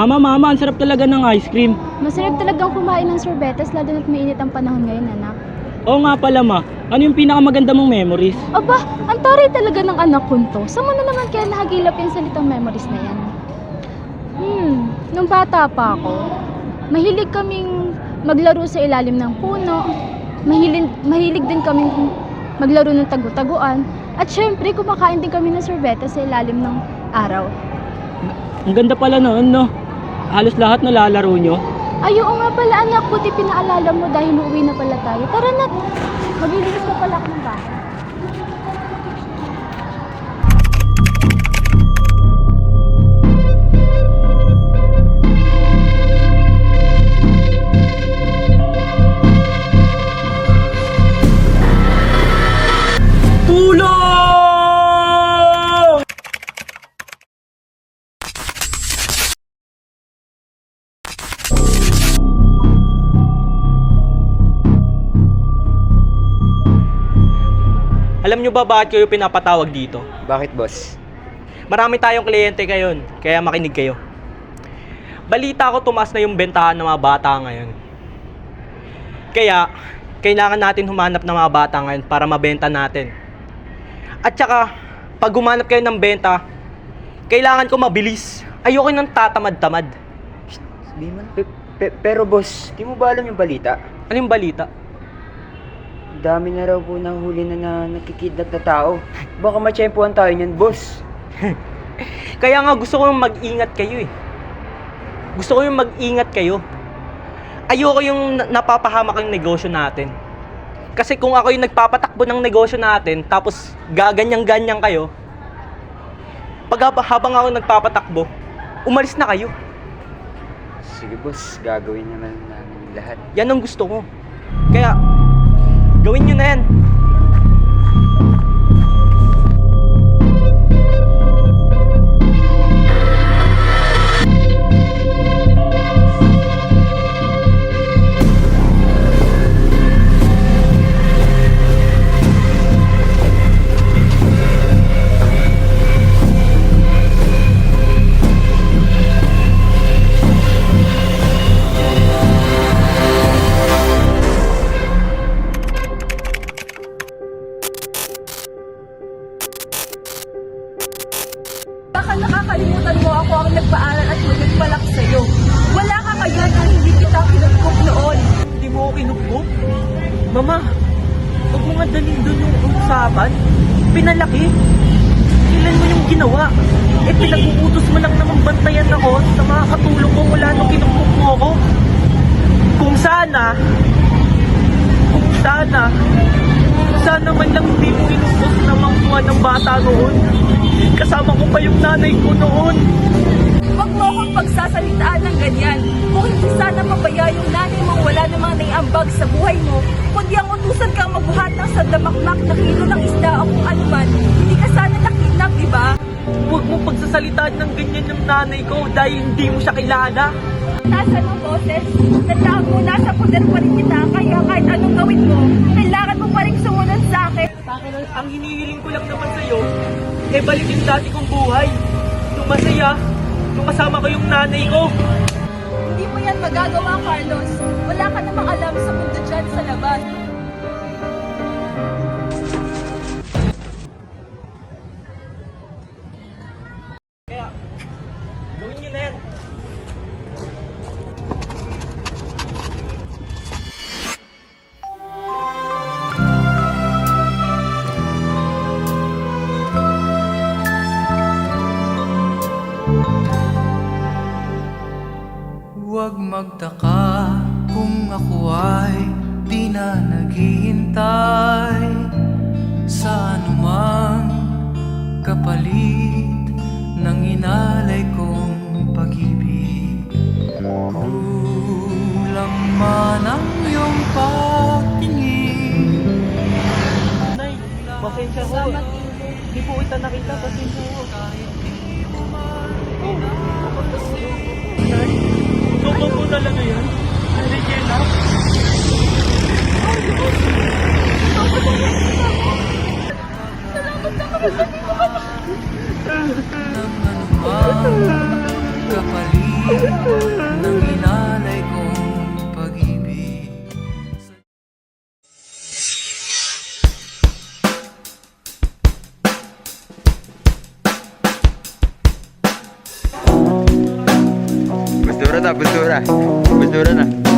Mama, ang sarap talaga ng ice cream. Masarap talagang kumain ng sorbetes, lalo na't mainit ang panahon ngayon, anak. Oo nga pala ma, ano yung pinakamaganda mong memories? Aba, ang taray talaga ng anak ko to. Saan mo na naman kaya nahagilap yung salitang memories na yan? Nung bata pa ako, mahilig kaming maglaro sa ilalim ng puno. Mahilig din kaming maglaro ng tagu-taguan. At syempre, kumakain din kami ng sorbetes sa ilalim ng araw. Ang ganda pala noon, no? Halos lahat nalalaro nyo. Ay, oo nga pala anak, buti pinaalala mo dahil uuwi na pala tayo. Tara na, maglilinis na pala ako ng bahay. Tulong! Alam nyo ba bakit kayo pinapatawag dito? Bakit, boss? Marami tayong kliyente ngayon, kaya makinig kayo. Balita ko tumaas na yung bentahan ng mga bata ngayon. Kaya, kailangan natin humanap ng mga bata ngayon para mabenta natin. At saka, pag humanap kayo ng benta, kailangan ko mabilis. Ayoko nang tatamad-tamad. Sabihin mo na. Pero, boss, di mo ba alam yung balita? Ano yung balita? Dami na raw po nahuli na nakikidnap na tao. Baka matsyempohan tayo niyan, boss. Kaya nga gusto ko yung mag-ingat kayo eh. Gusto ko yung mag-ingat kayo. Ayoko yung napapahamak ang negosyo natin. Kasi kung ako yung nagpapatakbo ng negosyo natin, tapos gaganyan-ganyan kayo, habang ako nagpapatakbo, umalis na kayo. Sige, boss. Gagawin naman namin lahat. Yan ang gusto ko. Kaya, gawin nyo na yan. Baka nakakalimutan mo ako ang nagpaaral at nagpalak sa'yo. Wala ka kaya nung hindi kita kinugkog noon. Hindi mo ako kinupkop? Mama, huwag mo nga dalhin doon yung usapan. Pinalaki. Ilan mo yung ginawa? Eh pinag-uutos mo lang namang bantayan ako sa mga katulong ko mula nung kinupkop mo ako. Kung sana man lang hindi mo inupos na mangkuha ng bata noon. Kasama ko pa yung nanay ko noon. Huwag mo akong pagsasalitaan ng ganyan. Kung hindi sana mabaya yung nanay mong wala namang naiambag sa buhay mo, kundi ang utusan kang magbuhat ng sandamakmak na kilo ng isda o kung anuman, hindi ka sana nakidnap, di ba? Huwag mo pagsasalitaan ng ganyan yung nanay ko dahil hindi mo siya kilala. Nasaan ang boses? Tandaan mo, nasa poder pa rin kita, kaya kahit anong gawin mo, kailangan mo pa rin sumunod sa akin. Ang hinihiling ko lang naman sa'yo, eh balik yung dati kong buhay. Yung masaya, yung kasama ko yung nanay ko. Hindi mo yan magagawa, Carlos. Wala ka namang alam sa mundo dyan sa labas. Kaya, gawin nyo na yan. Huwag magtaka kung ako ay di na naghihintay sa anumang kapalit ng inalay kong pag-ibig. Kulang man ang iyong pagtingin. Nay, pasensya ko. Hindi po kita nakita, pasensya ko. Nay, totoo po talaga yan? Hindi kaya ng anumang kapalit ng inalay kong pag-ibig. Basura na, basura. Basura na.